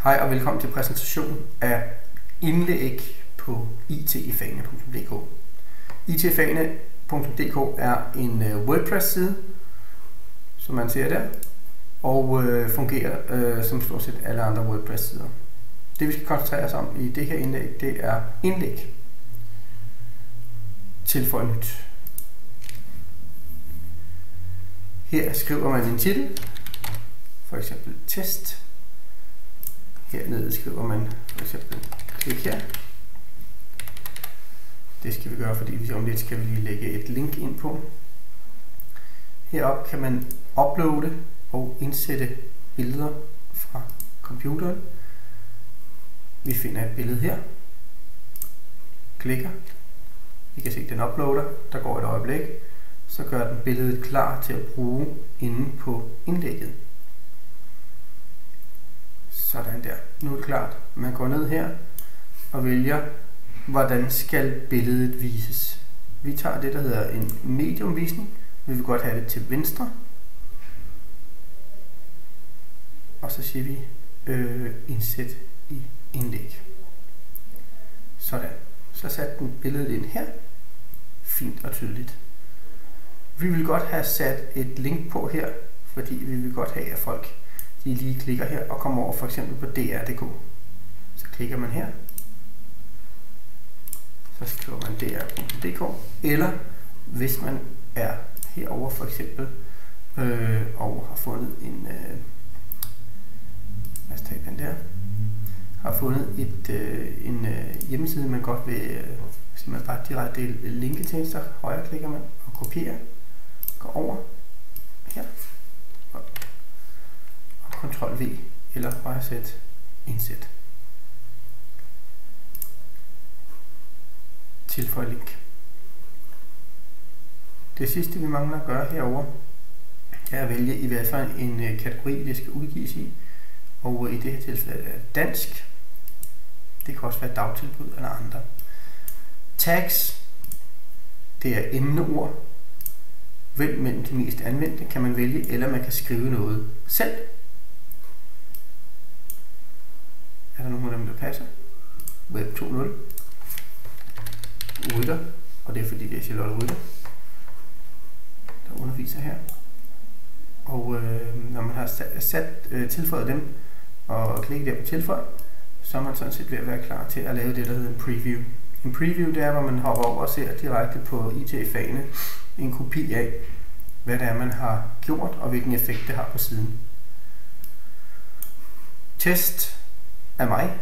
Hej og velkommen til præsentation af indlæg på itfagene.dk. itfagene.dk er en WordPress-side, som man ser der, og fungerer som stort set alle andre WordPress-sider. Det vi skal koncentrere os om i det her indlæg, det er indlæg. Tilføj nyt. Her skriver man en titel, for eksempel test. Hernede skriver man for eksempel klik her. Det skal vi gøre, fordi vi om lidt skal vi lige lægge et link ind på. Heroppe kan man uploade og indsætte billeder fra computeren. Vi finder et billede her. Klikker. Vi kan se, at den uploader. Der går et øjeblik. Så gør den billedet klar til at bruge inde på indlægget. Sådan der. Nu er det klart. Man går ned her og vælger, hvordan skal billedet vises. Vi tager det, der hedder en mediumvisning. Vi vil godt have det til venstre. Og så siger vi indsæt i indlæg. Sådan. Så satte den billedet ind her. Fint og tydeligt. Vi vil godt have sat et link på her, fordi vi vil godt have, at folk de lige klikker her og kommer over for eksempel på dr.dk. Så klikker man her. Så skriver man dr.dk. Eller hvis man er herover for eksempel og har fundet en lad os tage den der. Har fundet en hjemmeside, man godt vil simpelthen bare direkte linke til, så højre klikker man og kopierer. Går over her. Ctrl V eller højresæt indsæt. Tilføj link. Det sidste vi mangler at gøre herover er at vælge i hvert fald en kategori det skal udgives i, og i det her tilfælde er det dansk. Det kan også være dagtilbud eller andre. Tags, det er emneord. Vælg mellem de mest anvendte kan man vælge, eller man kan skrive noget selv. Er der nogle af dem, der passer? Web 2.0. Rytter, og det er fordi det er Charlotte Rytter, der underviser her. Og når man har tilføjet dem og klikket der på tilføj, så er man sådan set ved at være klar til at lave det, der hedder en preview. En preview, det er, hvor man hopper over og ser direkte på IT-fagene en kopi af, hvad det er, man har gjort, og hvilken effekt det har på siden. Test af mig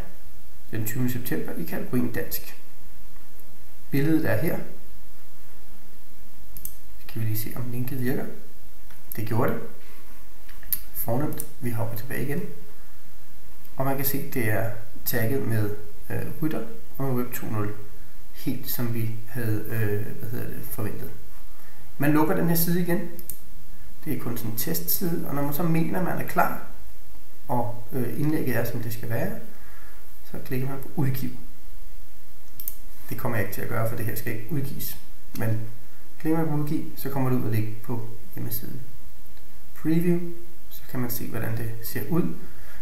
den 20. september i kategorien dansk. Billedet er her. Skal vi lige se, om linket virker. Det gjorde det. Fornemt. Vi hopper tilbage igen. Og man kan se, at det er tagget med Rytter og med Web 2.0. Helt som vi havde forventet. Man lukker den her side igen. Det er kun sådan en testside. Og når man så mener, at man er klar, og indlægget er, som det skal være, så klikker man på udgive. Det kommer jeg ikke til at gøre, for det her skal ikke udgives. Men klikker man på udgive, så kommer det ud og ligge på hjemmesiden. Preview, så kan man se, hvordan det ser ud.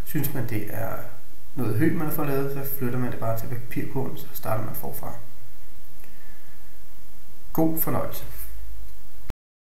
Synes man, det er noget højt, man har fået lavet, så flytter man det bare til papirkurven, så starter man forfra. God fornøjelse.